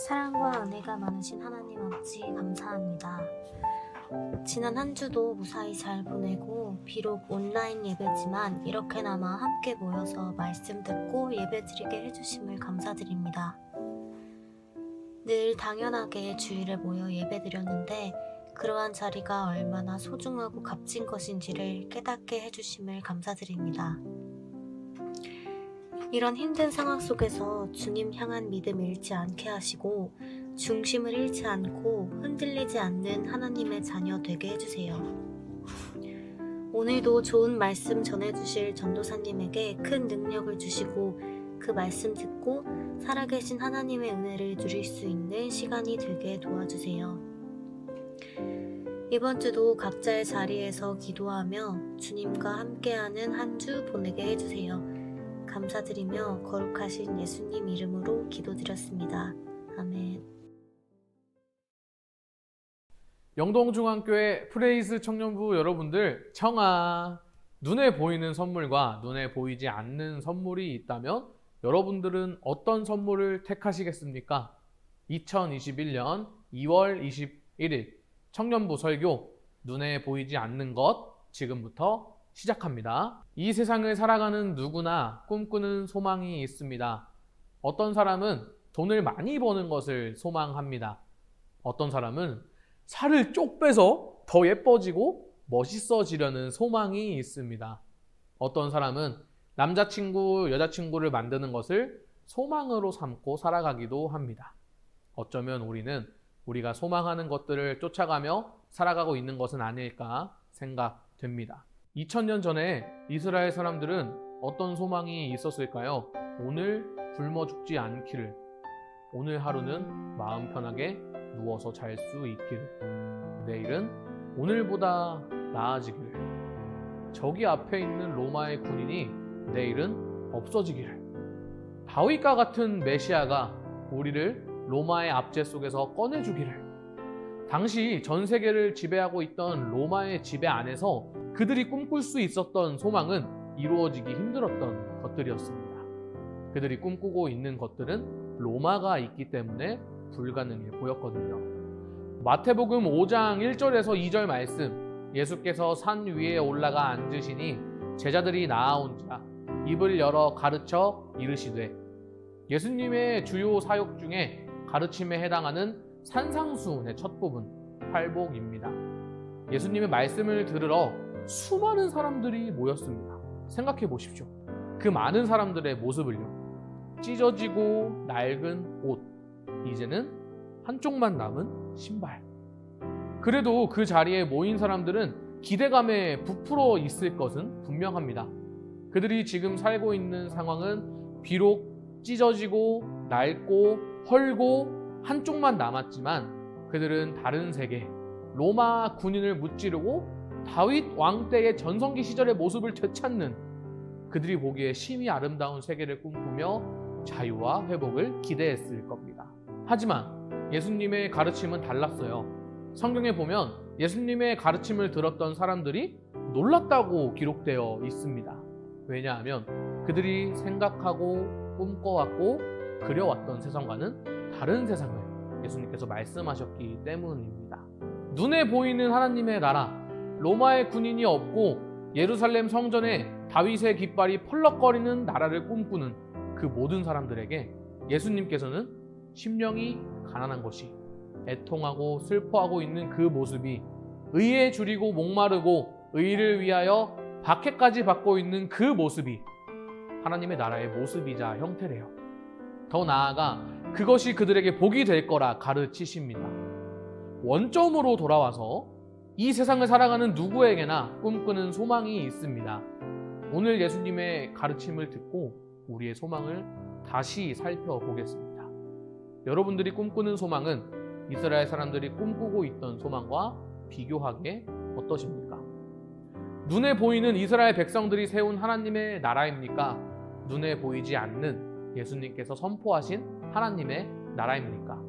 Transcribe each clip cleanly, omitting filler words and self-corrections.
사랑과 은혜가 많으신 하나님 아버지 감사합니다. 지난 한 주도 무사히 잘 보내고 비록 온라인 예배지만 이렇게나마 함께 모여서 말씀 듣고 예배드리게 해주심을 감사드립니다. 늘 당연하게 주일에 모여 예배드렸는데 그러한 자리가 얼마나 소중하고 값진 것인지를 깨닫게 해주심을 감사드립니다. 이런 힘든 상황 속에서 주님 향한 믿음 잃지 않게 하시고 중심을 잃지 않고 흔들리지 않는 하나님의 자녀 되게 해주세요. 오늘도 좋은 말씀 전해주실 전도사님에게 큰 능력을 주시고 그 말씀 듣고 살아계신 하나님의 은혜를 누릴 수 있는 시간이 되게 도와주세요. 이번 주도 각자의 자리에서 기도하며 주님과 함께하는 한 주 보내게 해주세요. 감사드리며 거룩하신 예수님 이름으로 기도드렸습니다. 아멘. 영동중앙교회 프레이즈 청년부 여러분들, 청아! 눈에 보이는 선물과 눈에 보이지 않는 선물이 있다면 여러분들은 어떤 선물을 택하시겠습니까? 2021년 2월 21일 청년부 설교 눈에 보이지 않는 것 지금부터 시작합니다. 이 세상을 살아가는 누구나 꿈꾸는 소망이 있습니다. 어떤 사람은 돈을 많이 버는 것을 소망합니다. 어떤 사람은 살을 쪽 빼서 더 예뻐지고 멋있어지려는 소망이 있습니다. 어떤 사람은 남자친구, 여자친구를 만드는 것을 소망으로 삼고 살아가기도 합니다. 어쩌면 우리는 우리가 소망하는 것들을 쫓아가며 살아가고 있는 것은 아닐까 생각됩니다. 2000년 전에 이스라엘 사람들은 어떤 소망이 있었을까요? 오늘 굶어 죽지 않기를, 오늘 하루는 마음 편하게 누워서 잘 수 있기를, 내일은 오늘보다 나아지기를, 저기 앞에 있는 로마의 군인이 내일은 없어지기를, 다윗과 같은 메시아가 우리를 로마의 압제 속에서 꺼내주기를. 당시 전 세계를 지배하고 있던 로마의 지배 안에서 그들이 꿈꿀 수 있었던 소망은 이루어지기 힘들었던 것들이었습니다. 그들이 꿈꾸고 있는 것들은 로마가 있기 때문에 불가능해 보였거든요. 마태복음 5장 1절에서 2절 말씀, 예수께서 산 위에 올라가 앉으시니 제자들이 나아온지라 입을 열어 가르쳐 이르시되. 예수님의 주요 사역 중에 가르침에 해당하는 산상수훈의 첫 부분, 팔복입니다. 예수님의 말씀을 들으러 수많은 사람들이 모였습니다. 생각해 보십시오. 그 많은 사람들의 모습을요. 찢어지고 낡은 옷, 이제는 한쪽만 남은 신발. 그래도 그 자리에 모인 사람들은 기대감에 부풀어 있을 것은 분명합니다. 그들이 지금 살고 있는 상황은 비록 찢어지고 낡고 헐고 한쪽만 남았지만 그들은 다른 세계, 로마 군인을 무찌르고 다윗 왕 때의 전성기 시절의 모습을 되찾는, 그들이 보기에 심히 아름다운 세계를 꿈꾸며 자유와 회복을 기대했을 겁니다. 하지만 예수님의 가르침은 달랐어요. 성경에 보면 예수님의 가르침을 들었던 사람들이 놀랐다고 기록되어 있습니다. 왜냐하면 그들이 생각하고 꿈꿔왔고 그려왔던 세상과는 다른 세상을 예수님께서 말씀하셨기 때문입니다. 눈에 보이는 하나님의 나라, 로마의 군인이 없고 예루살렘 성전에 다윗의 깃발이 펄럭거리는 나라를 꿈꾸는 그 모든 사람들에게 예수님께서는 심령이 가난한 것이, 애통하고 슬퍼하고 있는 그 모습이, 의에 줄이고 목마르고 의를 위하여 박해까지 받고 있는 그 모습이 하나님의 나라의 모습이자 형태래요. 더 나아가 그것이 그들에게 복이 될 거라 가르치십니다. 원점으로 돌아와서 이 세상을 살아가는 누구에게나 꿈꾸는 소망이 있습니다. 오늘 예수님의 가르침을 듣고 우리의 소망을 다시 살펴보겠습니다. 여러분들이 꿈꾸는 소망은 이스라엘 사람들이 꿈꾸고 있던 소망과 비교하기에 어떠십니까? 눈에 보이는 이스라엘 백성들이 세운 하나님의 나라입니까? 눈에 보이지 않는 예수님께서 선포하신 하나님의 나라입니까?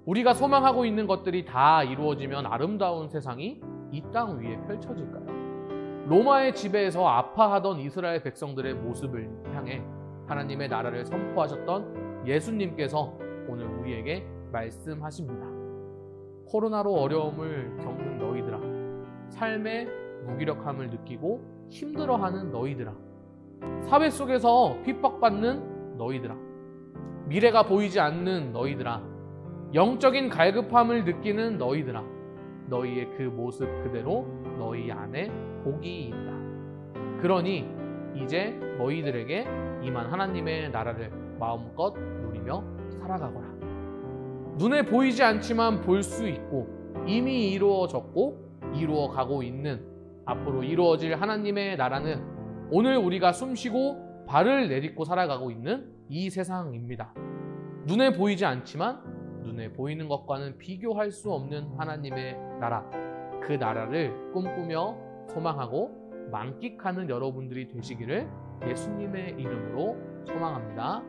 우리가 소망하고 있는 것들이 다 이루어지면 아름다운 세상이 이 땅 위에 펼쳐질까요? 로마의 지배에서 아파하던 이스라엘 백성들의 모습을 향해 하나님의 나라를 선포하셨던 예수님께서 오늘 우리에게 말씀하십니다. 코로나로 어려움을 겪는 너희들아, 삶의 무기력함을 느끼고 힘들어하는 너희들아, 사회 속에서 핍박받는 너희들아, 미래가 보이지 않는 너희들아, 영적인 갈급함을 느끼는 너희들아, 너희의 그 모습 그대로 너희 안에 복이 있다. 그러니 이제 너희들에게 임한 하나님의 나라를 마음껏 누리며 살아가거라. 눈에 보이지 않지만 볼 수 있고 이미 이루어졌고 이루어가고 있는 앞으로 이루어질 하나님의 나라는 오늘 우리가 숨쉬고 발을 내딛고 살아가고 있는 이 세상입니다. 눈에 보이지 않지만 눈에 보이는 것과는 비교할 수 없는 하나님의 나라, 그 나라를 꿈꾸며 소망하고 만끽하는 여러분들이 되시기를 예수님의 이름으로 소망합니다.